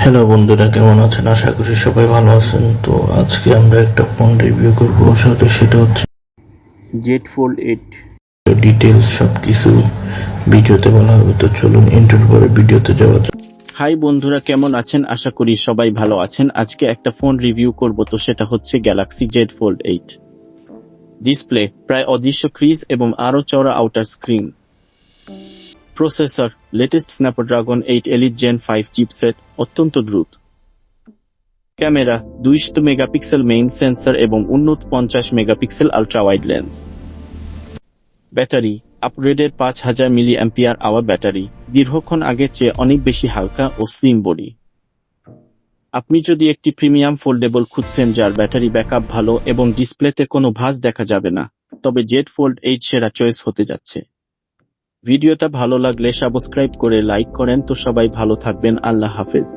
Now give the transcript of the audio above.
Hello বন্ধুরা, কেমন আছেন? আশা করি সবাই ভালো আছেন। তো আজকে আমরা একটা ফোন রিভিউ করবো, সেটা হচ্ছে জেড ফোল্ড 8। ডিটেলস সবকিছু ভিডিওতে বলা হবে। তো চলুন ইন্টার পরে ভিডিওতে যাওয়া যাক। হাই বন্ধুরা, কেমন আছেন? আশা করি সবাই ভালো আছেন। আজকে একটা ফোন রিভিউ করব, তো সেটা হচ্ছে গ্যালাক্সি জেড ফোল্ড 8। ডিসপ্লে প্রায় অদৃশ্য ক্রিজ এবং আরও চওড়া outer screen. Processor latest Snapdragon 8 Elite Gen 5 chipset, অত্যন্ত দ্রুত। ক্যামেরা 200 মেগাপিক্সেল মেইন সেন্সর এবং উন্নত 50 megapixel ultra wide lens. Battery upgraded 5000 milli ampere hour battery, দীর্ঘক্ষণ আগের চেয়ে অনেক বেশি হালকা ও স্লিম বডি। আপনি যদি একটি প্রিমিয়াম ফোল্ডেবল খুঁজছেন যার ব্যাটারি ব্যাকআপ ভালো এবং ডিসপ্লেতে কোনো ভাঁজ দেখা যাবে না, তবে জেড ফোল্ড 8 সেরা চয়েস হতে যাচ্ছে। ভিডিওটা ভালো লাগলে সাবস্ক্রাইব করে লাইক করেন। তো সবাই ভালো থাকবেন, আল্লাহ হাফেজ।